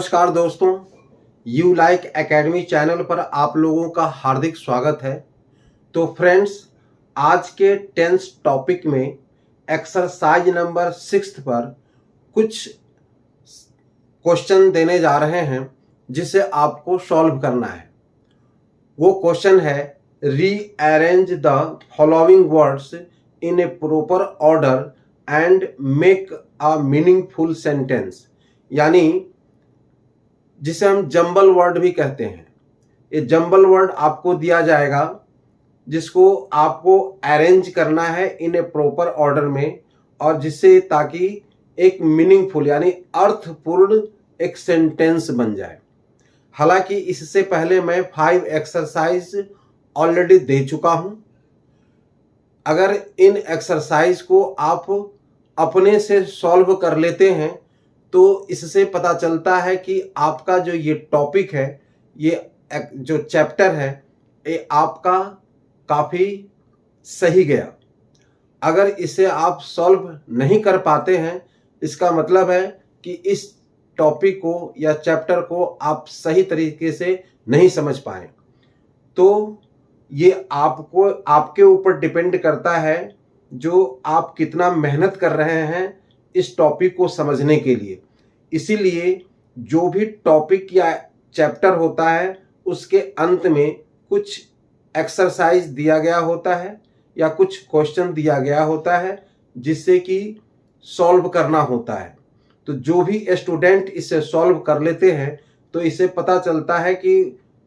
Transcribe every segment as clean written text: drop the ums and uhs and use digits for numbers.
नमस्कार दोस्तों, you like academy channel पर आप लोगों का हार्दिक स्वागत है। तो फ्रेंड्स, आज के 10th टॉपिक में एक्सरसाइज नंबर 6 पर कुछ क्वेश्चन देने जा रहे हैं जिसे आपको सॉल्व करना है। वो क्वेश्चन है, rearrange the following words in A proper order and make a meaningful sentence. यानी जिसे हम जंबल वर्ड भी कहते हैं। ये जंबल वर्ड आपको दिया जाएगा जिसको आपको अरेंज करना है इन ए प्रॉपर ऑर्डर में, और जिससे ताकि एक मीनिंगफुल यानी अर्थपूर्ण एक सेंटेंस बन जाए। हालांकि इससे पहले मैं 5 एक्सरसाइज ऑलरेडी दे चुका हूं। अगर इन एक्सरसाइज को आप अपने से सॉल्व कर लेते हैं तो इससे पता चलता है कि आपका जो ये टॉपिक है, ये जो चैप्टर है, ये आपका काफ़ी सही गया। अगर इसे आप सॉल्व नहीं कर पाते हैं, इसका मतलब है कि इस टॉपिक को या चैप्टर को आप सही तरीके से नहीं समझ पाए। तो ये आपको आपके ऊपर डिपेंड करता है जो आप कितना मेहनत कर रहे हैं इस टॉपिक को समझने के लिए। इसीलिए जो भी टॉपिक या चैप्टर होता है उसके अंत में कुछ एक्सरसाइज दिया गया होता है या कुछ क्वेश्चन दिया गया होता है जिससे कि सॉल्व करना होता है। तो जो भी स्टूडेंट इसे सॉल्व कर लेते हैं तो इसे पता चलता है कि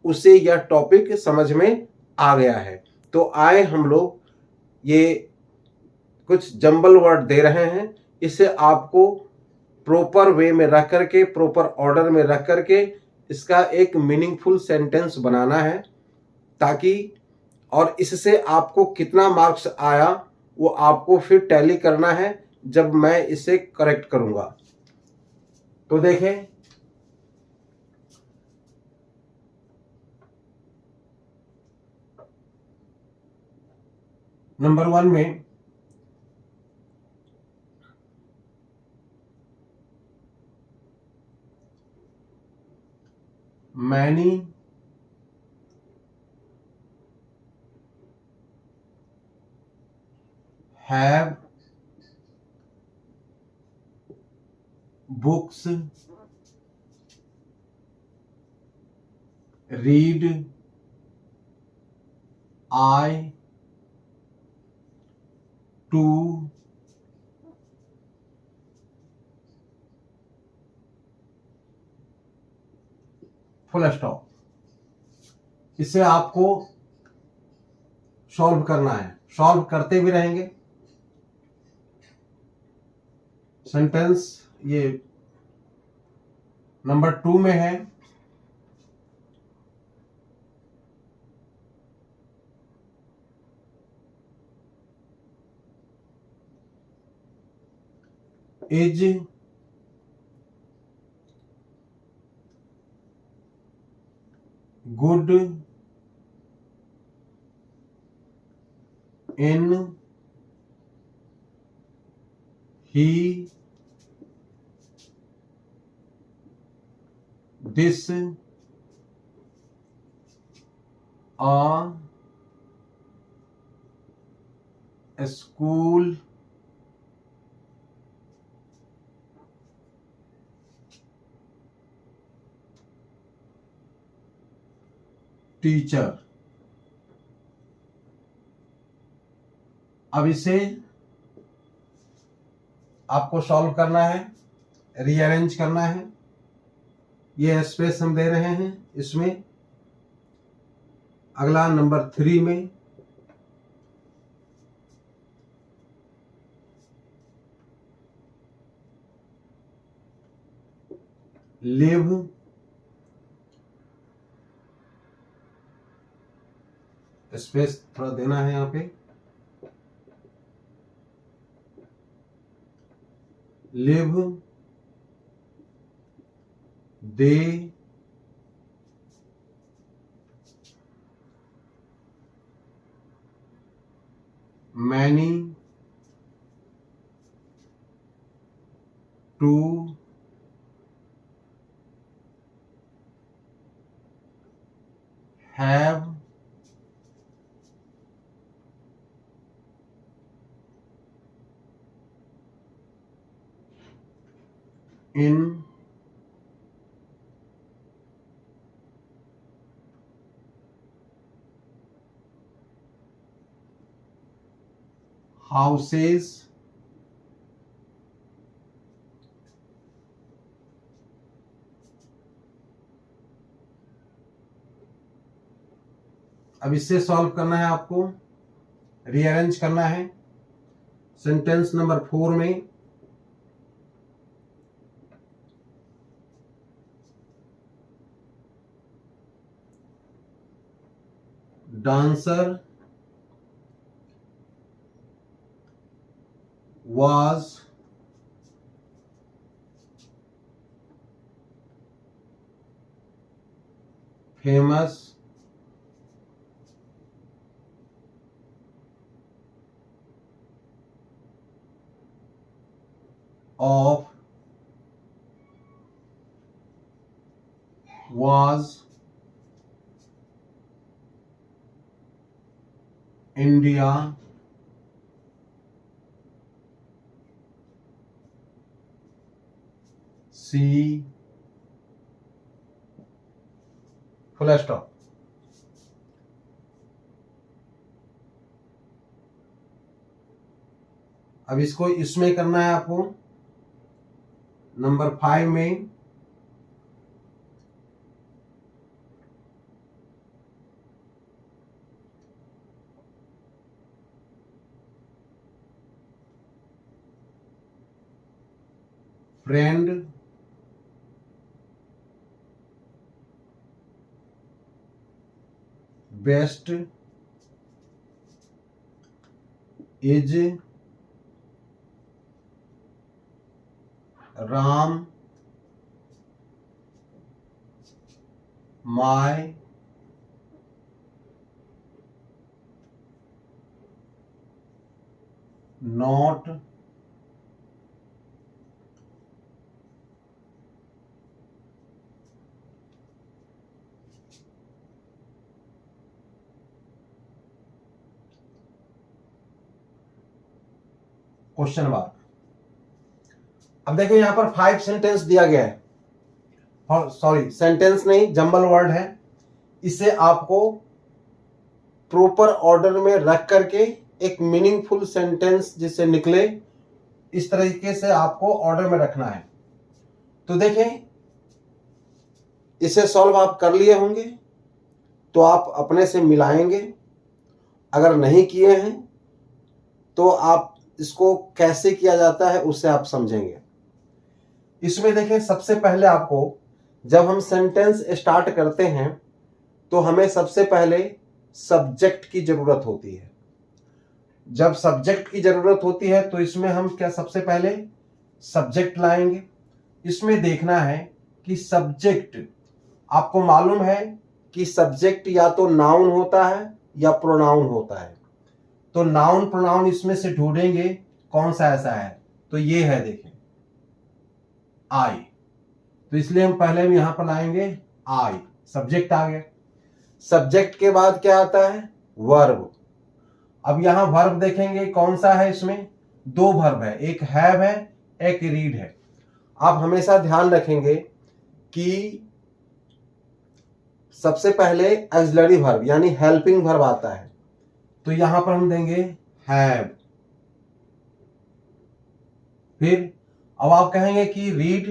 उसे यह टॉपिक समझ में आ गया है। तो आए हम लोग ये कुछ जंबल वर्ड दे रहे हैं, इसे आपको प्रॉपर वे में रख करके, प्रॉपर ऑर्डर में रख करके इसका एक मीनिंगफुल सेंटेंस बनाना है, ताकि और इससे आपको कितना मार्क्स आया वो आपको फिर टैली करना है जब मैं इसे करेक्ट करूंगा। तो देखें, नंबर 1 में many have books read I to full stop. इसे आपको सॉल्व करना है, सॉल्व करते भी रहेंगे। सेंटेंस ये नंबर 2 में है, is good in he this school teacher. अब इसे आपको सॉल्व करना है, रीअरेंज करना है। ये स्पेस हम दे रहे हैं इसमें। अगला नंबर 3 में लिव स्पेस थोड़ा देना है यहाँ पे। Live they many to have in houses अब इससे सॉल्व करना है, आपको रीअरेंज करना है सेंटेंस नंबर 4 में। Dancer was famous of was India C full stop. अब इसको इसमें करना है आपको नंबर 5 में। Friend best is Ram my not question mark. अब देखो यहां पर 5 सेंटेंस दिया गया है, सॉरी सेंटेंस नहीं जंबल वर्ड है। इसे आपको प्रॉपर ऑर्डर में रख करके एक मीनिंगफुल सेंटेंस जिससे निकले इस तरीके से आपको ऑर्डर में रखना है। तो देखें इसे सॉल्व आप कर लिए होंगे तो आप अपने से मिलाएंगे, अगर नहीं किए हैं तो आप इसको कैसे किया जाता है उससे आप समझेंगे। इसमें देखें सबसे पहले आपको जब हम सेंटेंस स्टार्ट करते हैं तो हमें सबसे पहले सब्जेक्ट की जरूरत होती है। जब सब्जेक्ट की जरूरत होती है तो इसमें हम क्या सबसे पहले सब्जेक्ट लाएंगे। इसमें देखना है कि सब्जेक्ट, आपको मालूम है कि सब्जेक्ट या तो नाउन होता है या प्रोनाउन होता है। तो नाउन प्रोनाउन इसमें से ढूंढेंगे कौन सा ऐसा है, तो ये है देखें आई। तो इसलिए हम पहले भी यहां पर लाएंगे आई, सब्जेक्ट आ गया। सब्जेक्ट के बाद क्या आता है वर्ब। अब यहां वर्ब देखेंगे कौन सा है, इसमें 2 वर्ब है, एक हैव है एक रीड है। आप हमेशा ध्यान रखेंगे कि सबसे पहले ऑक्सिलरी वर्ब यानी हेल्पिंग वर्ब आता है, तो यहां पर हम देंगे हैव। फिर अब आप कहेंगे कि रीड,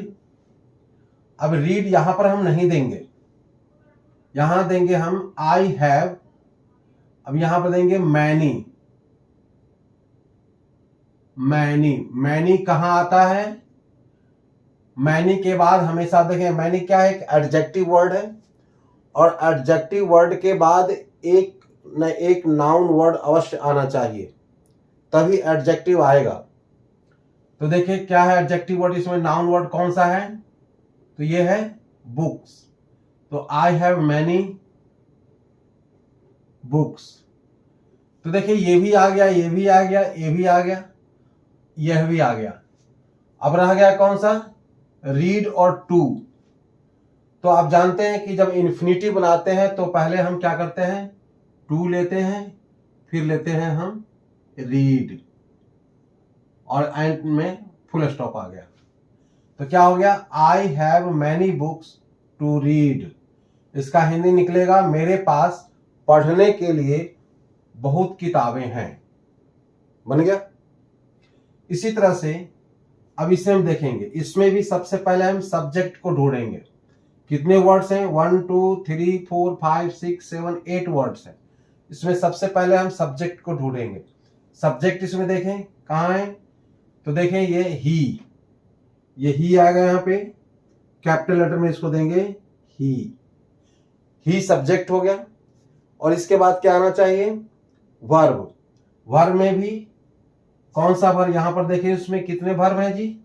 अब रीड यहां पर हम नहीं देंगे, यहां देंगे हम आई हैव। अब यहां पर देंगे मैनी। मैनी, मैनी कहां आता है, मैनी के बाद हमेशा देखें मैनी क्या है, एक एडजेक्टिव वर्ड है और एडजेक्टिव वर्ड के बाद एक नाउन वर्ड अवश्य आना चाहिए तभी एडजेक्टिव आएगा। तो देखिए क्या है एडजेक्टिव वर्ड, इसमें नाउन वर्ड कौन सा है, तो ये है बुक्स। तो आई हैव मैनी बुक्स। तो देखिए ये भी आ गया, ये भी आ गया, ये भी आ गया, यह भी आ गया। अब रह गया कौन सा, रीड और टू। तो आप जानते हैं कि जब इन्फिनिटी बनाते हैं तो पहले हम क्या करते हैं, टू लेते हैं, फिर लेते हैं हम रीड, और एंड में फुल स्टॉप आ गया। तो क्या हो गया, I have many books to read. इसका हिंदी निकलेगा, मेरे पास पढ़ने के लिए बहुत किताबें हैं। बन गया। इसी तरह से अब इसे हम देखेंगे, इसमें भी सबसे पहले हम सब्जेक्ट को ढूंढेंगे। कितने वर्ड्स हैं, 1 2 3 4 5 6 7 8 वर्ड्स हैं। इसमें सबसे पहले हम सब्जेक्ट को ढूंढेंगे। सब्जेक्ट इसमें देखें कहाँ है, तो देखें ये ही आएगा यहाँ पे, कैपिटल लेटर में इसको देंगे ही सब्जेक्ट हो गया। और इसके बाद क्या आना चाहिए, वर्ब। वर्ब में भी कौन सा वर्ब, यहां पर देखिए उसमें कितने वर्ब हैं जी,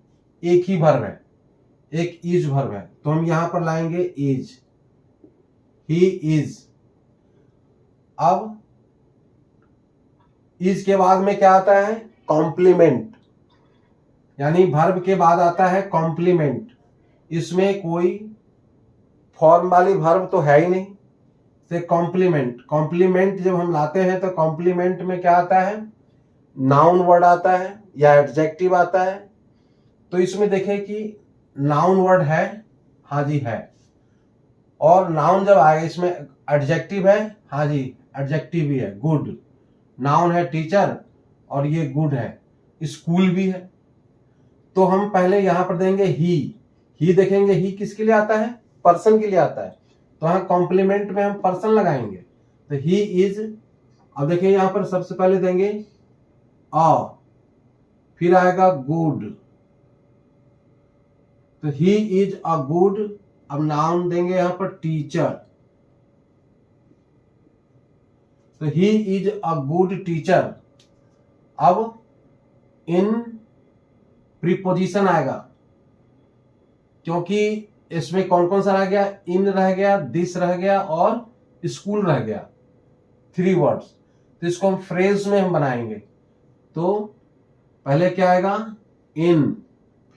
एक ही वर्ब है, एक इज वर्ब है, तो हम यहां पर लाएंगे इज, ही इज। अब इज के बाद में क्या आता है, कॉम्प्लीमेंट, यानी वर्ब के बाद आता है कॉम्प्लीमेंट। इसमें कोई फॉर्म वाली वर्ब तो है ही नहीं, से कॉम्प्लीमेंट जब हम लाते हैं तो कॉम्प्लीमेंट में क्या आता है, नाउन वर्ड आता है या एडजेक्टिव आता है। तो इसमें देखें कि नाउन वर्ड है, हाँ जी है, और नाउन जब आएगा इसमें एडजेक्टिव है, हाँ जी एडजेक्टिव भी है, गुड। नाउन है टीचर और ये गुड है, स्कूल भी है। तो हम पहले यहां पर देंगे ही देखेंगे, ही किसके लिए आता है, पर्सन के लिए आता है, तो यहां कॉम्प्लीमेंट में हम पर्सन लगाएंगे, तो ही इज। अब देखिए यहां पर सबसे पहले देंगे फिर आएगा गुड, तो ही इज अ गुड। अब नाउन देंगे यहां पर टीचर, तो he is a good teacher. अब इन प्रीपोजिशन आएगा, क्योंकि इसमें कौन कौन सा रह गया, इन रह गया, दिस रह गया और स्कूल रह गया, 3 वर्ड्स। तो इसको हम फ्रेज में हम बनाएंगे। तो पहले क्या आएगा, इन,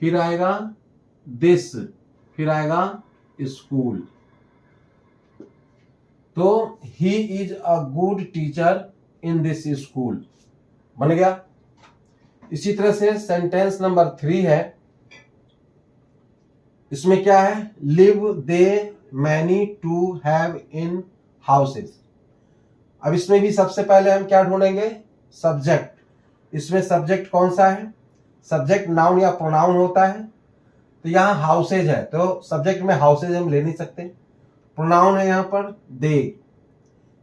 फिर आएगा दिस, फिर आएगा स्कूल। तो he is a good teacher in this school, बन गया। इसी तरह से सेंटेंस नंबर 3 है, इसमें क्या है, live they many to have in houses. अब इसमें भी सबसे पहले हम क्या ढूंढेंगे, सब्जेक्ट। इसमें सब्जेक्ट कौन सा है, सब्जेक्ट नाउन या प्रोनाउन होता है, तो यहाँ हाउसेज है, तो सब्जेक्ट में हाउसेज हम ले नहीं सकते। प्रोनाउन है यहाँ पर दे,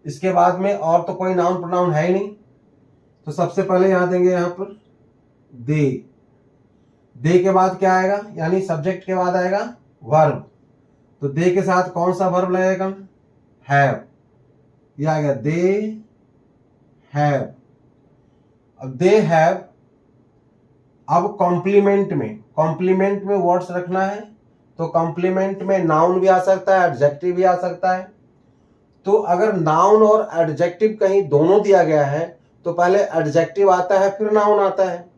इसके बाद में और तो कोई नाउन प्रोनाउन है ही नहीं, तो सबसे पहले यहां देंगे यहाँ पर दे के बाद क्या आएगा, यानी सब्जेक्ट के बाद आएगा वर्ब। तो दे के साथ कौन सा वर्ब लगेगा, हैव, ये आ गया दे हैव। अब दे हैव, अब कॉम्प्लीमेंट में वर्ड्स रखना है, तो कॉम्प्लीमेंट में नाउन भी आ सकता है, एडजेक्टिव भी आ सकता है। तो अगर नाउन और एडजेक्टिव कहीं दोनों दिया गया है तो पहले एडजेक्टिव आता है फिर नाउन आता है।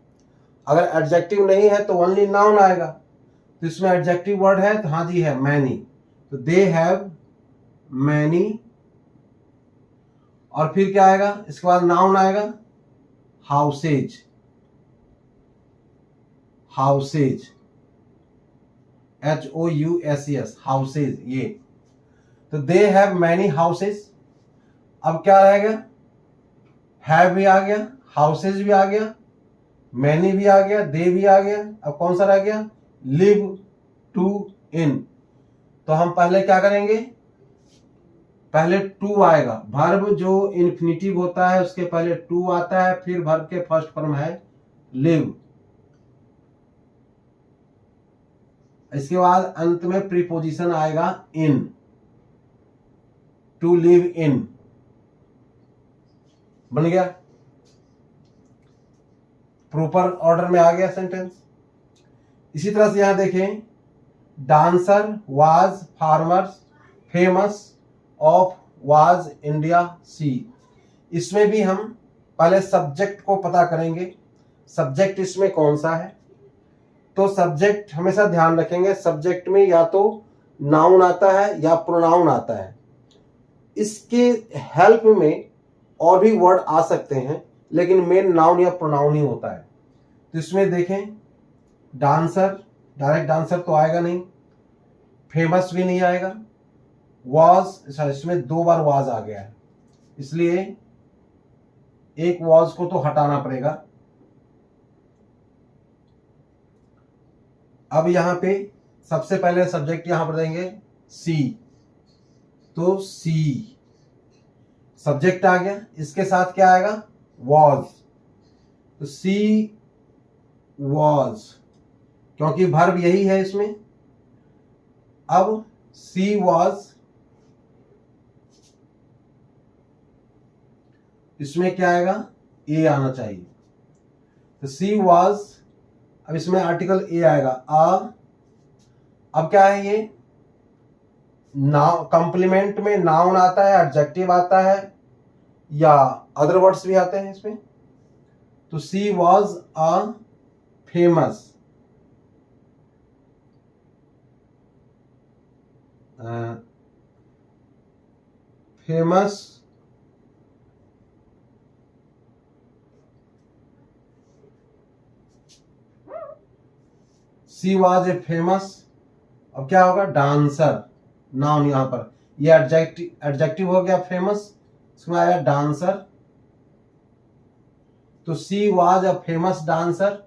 अगर एडजेक्टिव नहीं है तो ओनली नाउन आएगा। तो इसमें एडजेक्टिव वर्ड है, तो हाँ जी है मैनी, तो दे हैव मैनी। और फिर क्या आएगा, इसके बाद नाउन आएगा हाउसेज, HOUSES, हाउसेज, ये। तो दे हैव मैनी हाउसेज। अब क्या रहेगा, हैव भी आ गया, हाउसेज भी आ गया, मैनी भी आ गया, दे भी आ गया। अब कौन सा रह गया, लिव टू इन। तो हम पहले क्या करेंगे, पहले टू आएगा, वर्ब जो इन्फिनिटिव होता है उसके पहले टू आता है, फिर वर्ब के फर्स्ट फॉर्म है लिव। इसके बाद अंत में प्रीपोजिशन आएगा इन, टू लिव इन, बन गया, प्रॉपर ऑर्डर में आ गया सेंटेंस। इसी तरह से यहां देखें, dancer was farmers famous of was India see. इसमें भी हम पहले सब्जेक्ट को पता करेंगे, सब्जेक्ट इसमें कौन सा है। तो सब्जेक्ट हमेशा ध्यान रखेंगे, सब्जेक्ट में या तो नाउन आता है या प्रोनाउन आता है। इसके हेल्प में और भी वर्ड आ सकते हैं, लेकिन मेन नाउन या प्रोनाउन ही होता है। तो इसमें देखें, डांसर, डायरेक्ट डांसर तो आएगा नहीं, फेमस भी नहीं आएगा, वाज, इसमें 2 बार वाज आ गया है, इसलिए एक वाज को तो हटाना पड़ेगा। अब यहां पे सबसे पहले सब्जेक्ट यहां पर देंगे सी, तो सी सब्जेक्ट आ गया, इसके साथ क्या आएगा, वाज, तो सी वाज, क्योंकि वर्ब यही है इसमें। अब सी वाज, इसमें क्या आएगा, ए आना चाहिए, तो सी वाज, अब इसमें आर्टिकल ए आएगा, अब क्या है ये, नाउन, कॉम्प्लीमेंट में नाउन आता है, एडजेक्टिव आता है या अदर वर्ड्स भी आते हैं इसमें। तो she was a famous, famous C was a famous, अब क्या होगा, डांसर, नाउन यहां पर, ये एडजेक्टिव हो गया फेमस, इसमें आया डांसर, तो she was a famous dancer.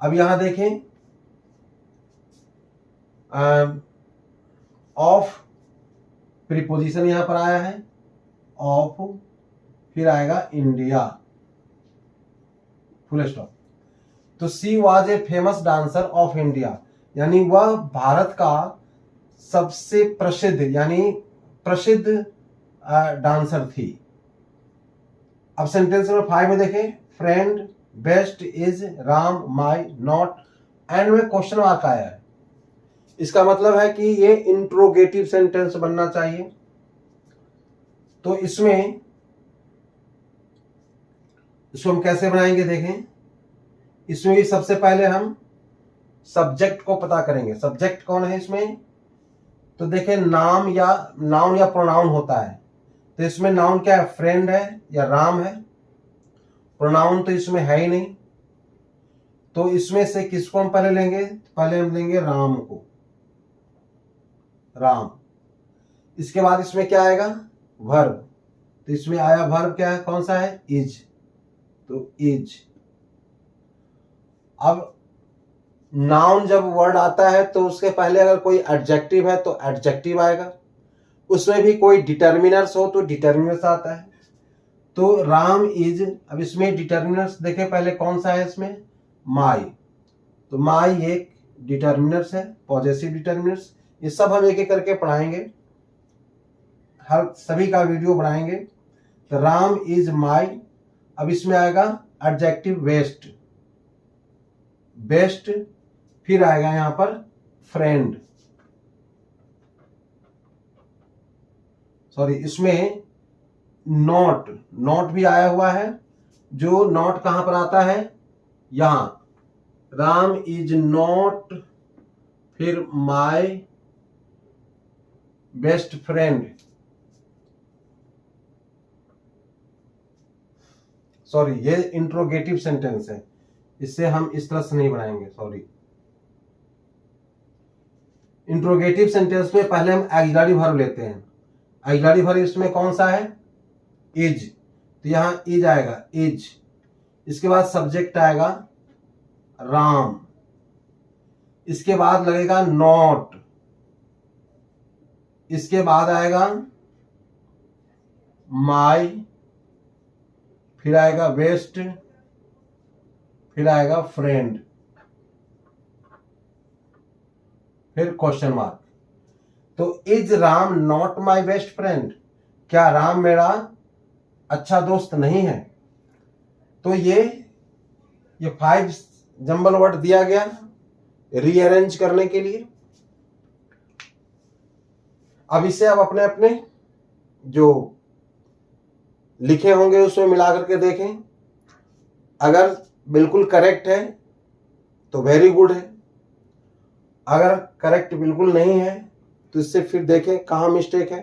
अब यहां देखें, ऑफ प्रीपोजिशन यहां पर आया है, ऑफ, फिर आएगा इंडिया, फुल स्टॉप। तो she was a famous dancer of India, यानी वह भारत का सबसे प्रसिद्ध, यानी प्रसिद्ध डांसर थी। अब सेंटेंस नंबर 5 में देखें, friend best is Ram my not, and में क्वेश्चन मार्क आया है, इसका मतलब है कि ये इंट्रोगेटिव सेंटेंस बनना चाहिए। तो इसमें इसको हम कैसे बनाएंगे देखें, इसमें भी सबसे पहले हम सब्जेक्ट को पता करेंगे, सब्जेक्ट कौन है इसमें, तो देखें नाउन या प्रोनाउन होता है, तो इसमें नाउन क्या है, फ्रेंड है या राम है, प्रोनाउन तो इसमें है ही नहीं, तो इसमें से किसको हम पहले लेंगे, पहले हम लेंगे राम को, राम। इसके बाद इसमें क्या आएगा, वर्ब, तो इसमें आया वर्ब क्या है, कौन सा है, इज, तो इज। अब नाउन जब वर्ड आता है तो उसके पहले अगर कोई एडजेक्टिव है तो एडजेक्टिव आएगा, उसमें भी कोई डिटर्मिनर्स हो तो डिटर्मिनर्स आता है। तो राम इज, अब इसमें डिटर्मिनर्स देखें पहले कौन सा है इसमें, माई, तो माई एक डिटर्मिनर्स है, पॉजेसिव डिटर्मिनर्स। ये सब हम एक एक करके पढ़ाएंगे, हर सभी का वीडियो बनाएंगे। तो राम इज माई, अब इसमें आएगा एडजेक्टिव बेस्ट, बेस्ट, फिर आएगा यहां पर फ्रेंड, सॉरी इसमें नॉट, नॉट भी आया हुआ है, जो नॉट कहां पर आता है, यहां, राम इज नॉट, फिर माय बेस्ट फ्रेंड, सॉरी ये इंट्रोगेटिव सेंटेंस है, इससे हम इस तरह से नहीं बनाएंगे, सॉरी। इंट्रोगेटिव सेंटेंस में पहले हम ऑक्सिलरी वर्ब लेते हैं, ऑक्सिलरी वर्ब इसमें कौन सा है, इज, तो यहां इज आएगा, इज, इसके बाद सब्जेक्ट आएगा राम, इसके बाद लगेगा नॉट, इसके बाद आएगा माई, फिर आएगा बेस्ट, फिर आएगा फ्रेंड, फिर क्वेश्चन मार्क। तो is Ram not my best friend, क्या राम मेरा अच्छा दोस्त नहीं है। तो ये 5 जंबल वर्ड दिया गया रीअरेंज करने के लिए। अब इसे आप अपने अपने जो लिखे होंगे उसमें मिला करके देखें, अगर बिल्कुल करेक्ट है तो वेरी गुड है, अगर करेक्ट बिल्कुल नहीं है तो इससे फिर देखें कहाँ मिस्टेक है।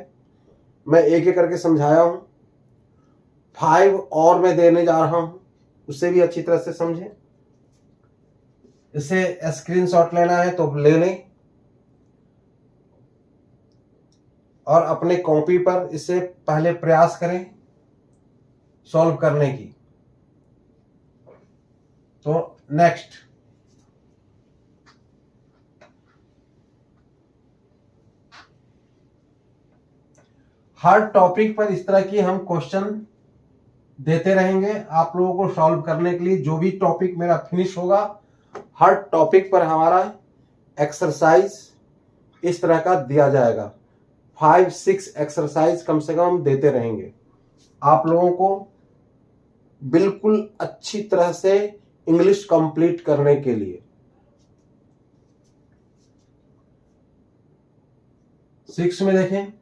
मैं एक एक करके समझाया हूं। 5 और मैं देने जा रहा हूं, उससे भी अच्छी तरह से समझें। इसे स्क्रीनशॉट लेना है तो ले लें और अपने कॉपी पर इसे पहले प्रयास करें सॉल्व करने की। तो नेक्स्ट, हर टॉपिक पर इस तरह की हम क्वेश्चन देते रहेंगे आप लोगों को सॉल्व करने के लिए। जो भी टॉपिक मेरा फिनिश होगा, हर टॉपिक पर हमारा एक्सरसाइज इस तरह का दिया जाएगा। 5-6 एक्सरसाइज कम से कम देते रहेंगे आप लोगों को, बिल्कुल अच्छी तरह से इंग्लिश कंप्लीट करने के लिए। 6 में देखें,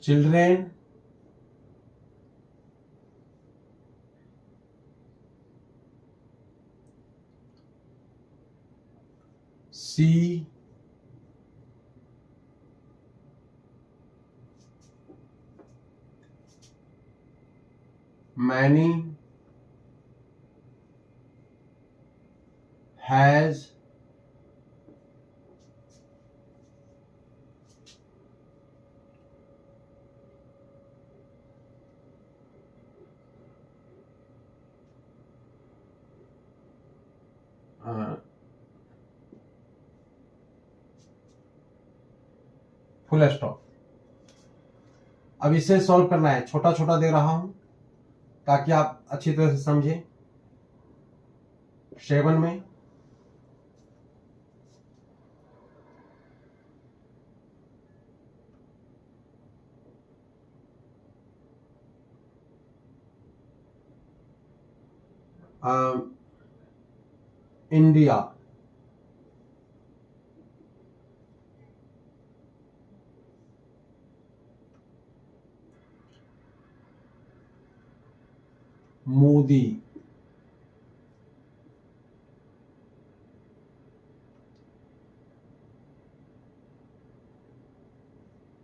children see many has full stop. अब इसे सॉल्व करना है, छोटा छोटा दे रहा हूं ताकि आप अच्छी तरह से समझें। 7 में India Modi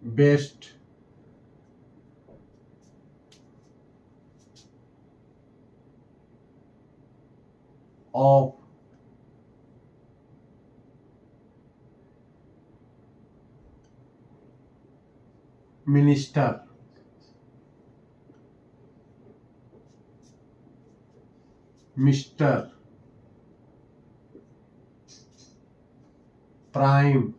best of minister mister prime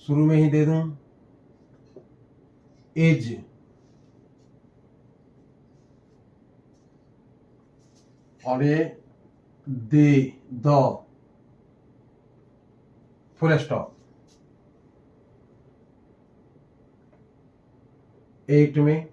शुरू में ही दे दूं, एज और ये दे द फुल स्टॉप। 8 में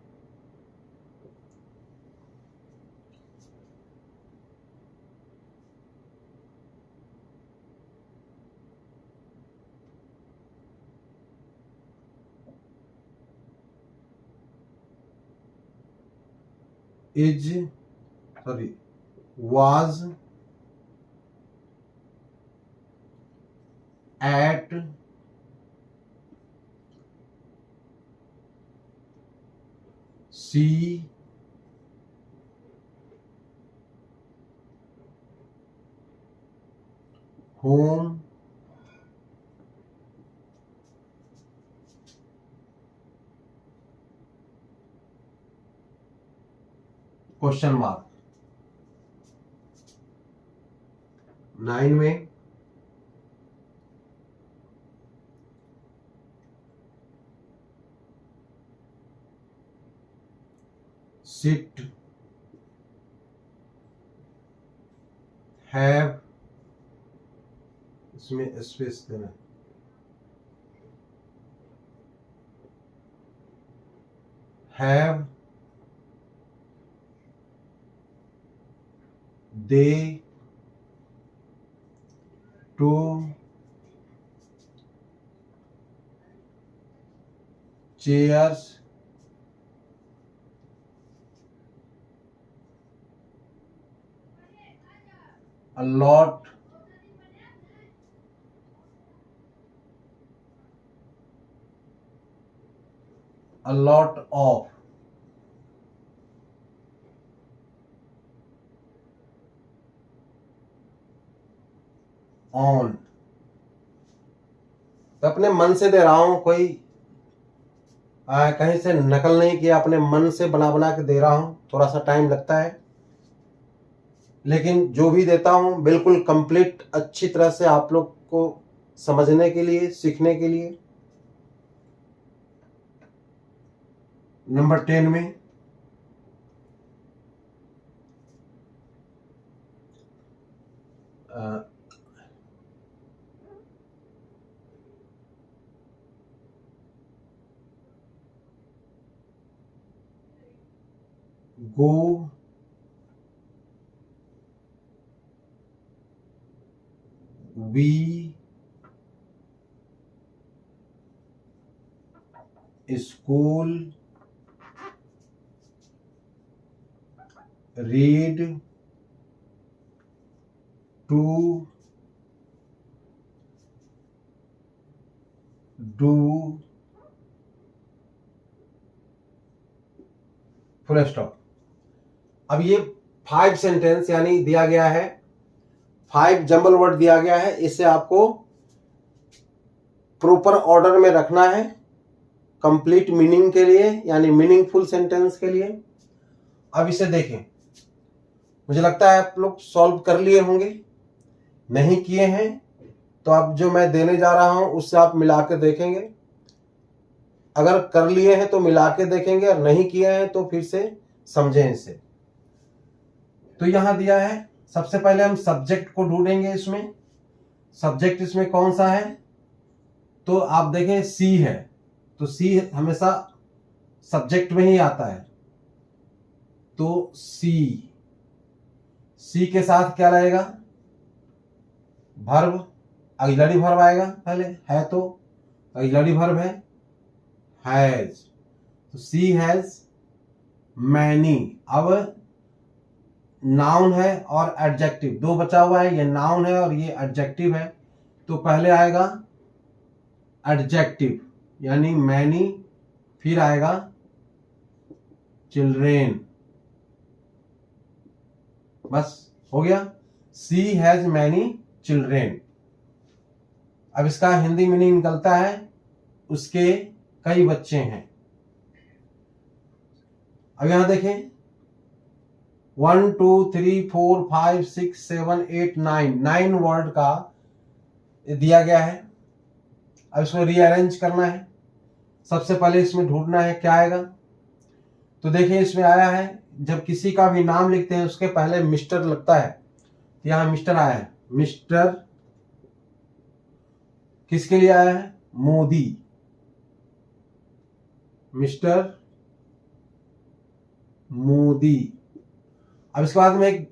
is sorry was at sea home question mark. 9 में sit have, इसमें स्पेस देना, have they two chairs a lot of on, तो अपने मन से दे रहा हूं, कोई कहीं से नकल नहीं किया, अपने मन से बना बना के दे रहा हूं। थोड़ा सा टाइम लगता है, लेकिन जो भी देता हूं बिल्कुल कंप्लीट अच्छी तरह से आप लोग को समझने के लिए, सीखने के लिए। नंबर 10 में go we school read to do full stop. अब ये 5 सेंटेंस यानी दिया गया है, 5 जंबल वर्ड दिया गया है। इसे आपको प्रॉपर ऑर्डर में रखना है कंप्लीट मीनिंग के लिए, यानी मीनिंगफुल सेंटेंस के लिए। अब इसे देखें, मुझे लगता है आप लोग सॉल्व कर लिए होंगे। नहीं किए हैं तो अब जो मैं देने जा रहा हूं उससे आप मिला के देखेंगे। अगर कर लिए हैं तो मिला के देखेंगे, और नहीं किए हैं तो फिर से समझें इसे। तो यहां दिया है, सबसे पहले हम सब्जेक्ट को ढूंढेंगे। इसमें सब्जेक्ट इसमें कौन सा है, तो आप देखें सी है, तो सी हमेशा सब्जेक्ट में ही आता है। तो सी के साथ क्या रहेगा, वर्ब, ऑक्सिलरी वर्ब आएगा। पहले है तो ऑक्सिलरी वर्ब है हैज, तो सी हैज मैनी। अब नाउन है और एडजेक्टिव, दो बचा हुआ है, ये नाउन है और ये एडजेक्टिव है। तो पहले आएगा एडजेक्टिव यानी मैनी, फिर आएगा चिल्ड्रेन। बस हो गया, सी हैज मैनी चिल्ड्रेन। अब इसका हिंदी मीनिंग निकलता है उसके कई बच्चे हैं। अब यहां देखें 1 2 3 4 5 6 7 8 9 वर्ड का दिया गया है। अब इसको रीअरेंज करना है। सबसे पहले इसमें ढूंढना है क्या आएगा। तो देखिए इसमें आया है, जब किसी का भी नाम लिखते हैं उसके पहले मिस्टर लगता है, तो यहां मिस्टर आया है। मिस्टर किसके लिए आया है, मोदी, मिस्टर मोदी। अब इसके बाद में एक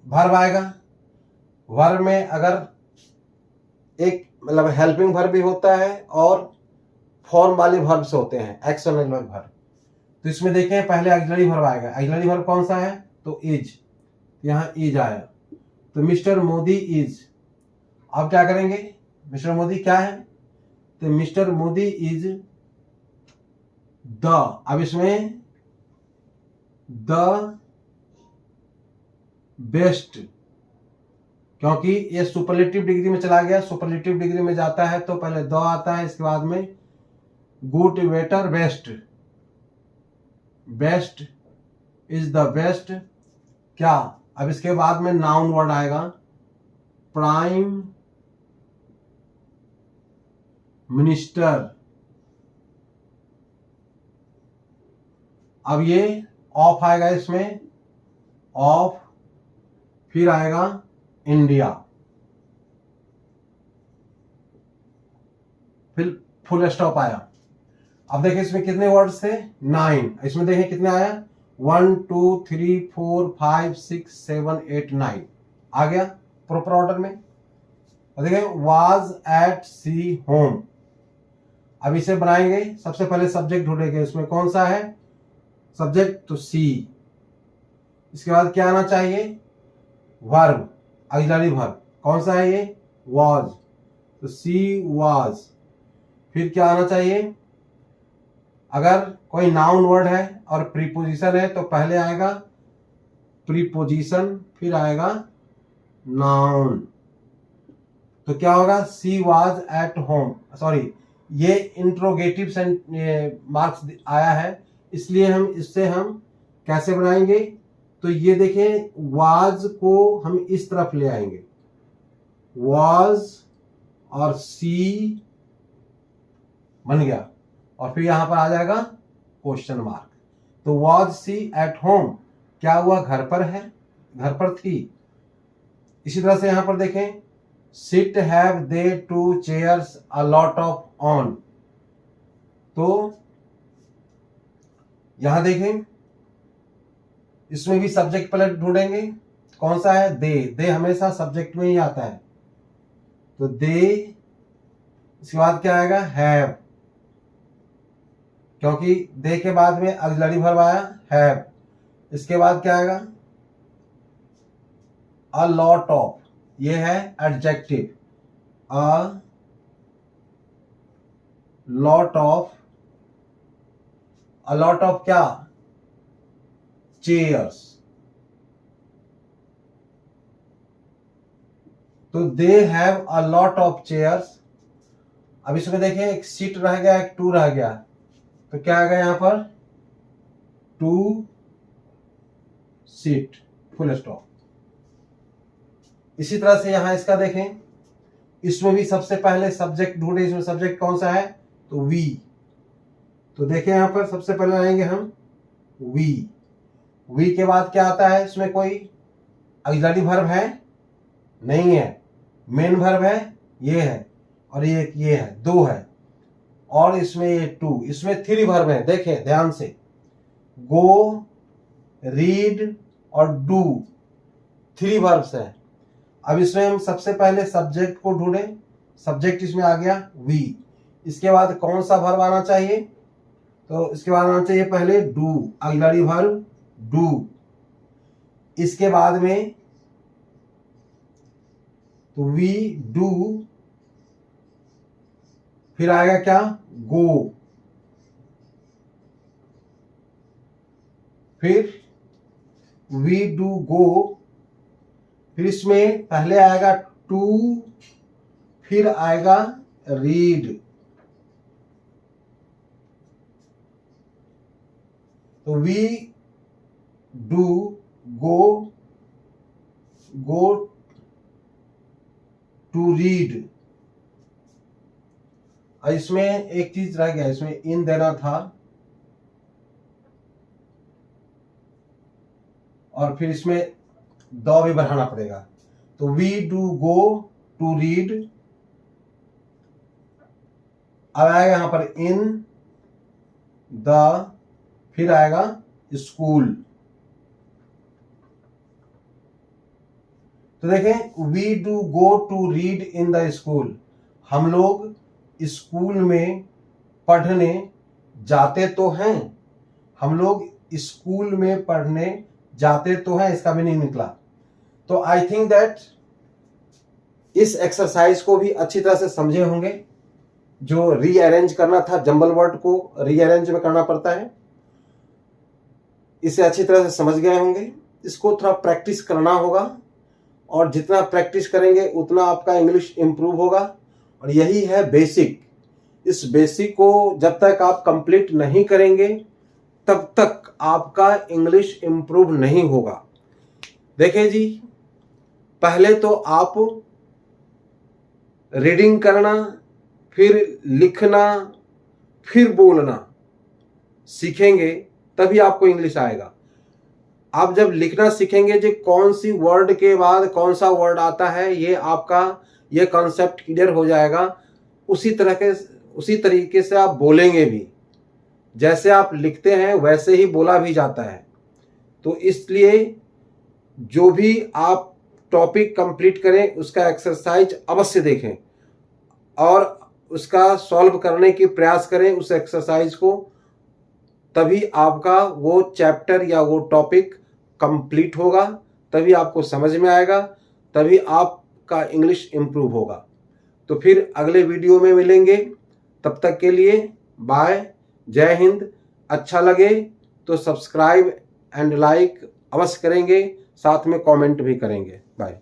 वर्ब आएगा। वर्ब में अगर एक मतलब हेल्पिंग वर्ब भी होता है और फॉर्म वाले वर्ब्स होते हैं, एक्शनल वर्ब। तो इसमें देखें पहले ऑक्सिलरी वर्ब आएगा। ऑक्सिलरी वर्ब कौन सा है, तो इज, यहाँ इज आया। तो मिस्टर मोदी इज। अब क्या करेंगे, मिस्टर मोदी क्या है, तो मिस्टर मोदी इज द। अब इसमें द बेस्ट, क्योंकि ये सुपरलेटिव डिग्री में चला गया। सुपरलेटिव डिग्री में जाता है तो पहले द आता है, इसके बाद में good, better, best. Best is the best क्या। अब इसके बाद में नाउन वर्ड आएगा, प्राइम मिनिस्टर। अब ये ऑफ आएगा इसमें, ऑफ, फिर आएगा इंडिया, फिर फुल स्टॉप आया। अब देखिए इसमें कितने वर्ड्स थे, 9। इसमें देखिए कितने आया, 1 2 3 4 5 6 7 8 9 आ गया प्रॉपर ऑर्डर में। और देखिए वाज एट सी होम। अब इसे बनाएंगे, सबसे पहले सब्जेक्ट ढूंढेंगे, उसमें कौन सा है सब्जेक्ट, तो सी। इसके बाद क्या आना चाहिए, वर्ब, ऑक्सिलरी वर्ब, कौन सा है ये, वाज, तो सी वाज। फिर क्या आना चाहिए, अगर कोई नाउन वर्ड है और प्रीपोजिशन है तो पहले आएगा प्रीपोजिशन, फिर आएगा नाउन। तो क्या होगा, she was at home, sorry ये इंट्रोगेटिव मार्क्स आया है, इसलिए हम इससे हम कैसे बनाएंगे, तो ये देखें वाज को हम इस तरफ ले आएंगे, वाज और सी बन गया, और फिर यहां पर आ जाएगा क्वेश्चन मार्क। तो वाज सी एट होम, क्या हुआ, घर पर है, घर पर थी। इसी तरह से यहां पर देखें, sit have they two chairs a lot of on, तो यहां देखें इसमें भी सब्जेक्ट पहले ढूंढेंगे, कौन सा है, दे हमेशा सब्जेक्ट में ही आता है, तो दे। इसके बाद क्या आएगा, हैव, क्योंकि दे के बाद में ऑक्सिलरी वर्ब आया हैव। इसके बाद क्या आएगा, अ लॉट ऑफ, ये है adjective, a lot of, a lot of क्या, चेयर्स, तो they have a lot of chairs. अब इसमें देखें एक सीट रह गया, एक टू रह गया, तो क्या आएगा यहां पर, टू सीट, फुल स्टॉप। इसी तरह से यहां इसका देखें, इसमें भी सबसे पहले सब्जेक्ट ढूंढे, इसमें सब्जेक्ट कौन सा है, तो वी। तो देखें यहां पर सबसे पहले आएंगे हम वी, वी के बाद क्या आता है, इसमें कोई ऑक्सिलरी वर्ब है, नहीं है, मेन वर्ब है, ये है, और ये है, दो है, और इसमें ये टू, इसमें थ्री वर्ब है, देखें ध्यान से, गो, रीड और डू, थ्री वर्ब्स है। अब इसमें हम सबसे पहले सब्जेक्ट को ढूंढें, सब्जेक्ट इसमें आ गया वी। इसके बाद कौन सा वर्ब आना चाहिए, तो इसके बाद आना चाहिए पहले डू, ऑक्सिलरी वर्ब डू। इसके बाद में तो वी डू, फिर आएगा क्या, गो, फिर वी डू गो, फिर इसमें पहले आएगा टू, फिर आएगा रीड, तो we do go, go to read. इसमें एक चीज रह गया, इसमें इन देना था, और फिर इसमें द भी बढ़ाना पड़ेगा, तो we do go to read. अब आएगा यहां पर इन द, फिर आएगा स्कूल। तो देखें we do go to read in the school, हम लोग स्कूल में पढ़ने जाते तो हैं, हम लोग स्कूल में पढ़ने जाते तो हैं, इसका भी नहीं निकला। तो आई थिंक दैट इस एक्सरसाइज को भी अच्छी तरह से समझे होंगे, जो रीअरेंज करना था, जंबल वर्ड को रीअरेंज में करना पड़ता है, इसे अच्छी तरह से समझ गए होंगे। इसको थोड़ा प्रैक्टिस करना होगा, और जितना प्रैक्टिस करेंगे उतना आपका इंग्लिश इंप्रूव होगा, और यही है बेसिक। इस बेसिक को जब तक आप कंप्लीट नहीं करेंगे तब तक आपका इंग्लिश इंप्रूव नहीं होगा। देखिए जी, पहले तो आप रीडिंग करना, फिर लिखना, फिर बोलना सीखेंगे, तभी आपको इंग्लिश आएगा। आप जब लिखना सीखेंगे, जो कौन सी वर्ड के बाद कौन सा वर्ड आता है, ये आपका ये कॉन्सेप्ट क्लियर हो जाएगा। उसी तरीके से आप बोलेंगे भी, जैसे आप लिखते हैं वैसे ही बोला भी जाता है। तो इसलिए जो भी आप टॉपिक कंप्लीट करें, उसका एक्सरसाइज अवश्य देखें और उसका सॉल्व करने की प्रयास करें उस एक्सरसाइज को, तभी आपका वो चैप्टर या वो टॉपिक कंप्लीट होगा, तभी आपको समझ में आएगा, तभी आपका इंग्लिश इम्प्रूव होगा। तो फिर अगले वीडियो में मिलेंगे, तब तक के लिए बाय, जय हिंद। अच्छा लगे तो सब्सक्राइब एंड लाइक अवश्य करेंगे, साथ में कमेंट भी करेंगे। बाय।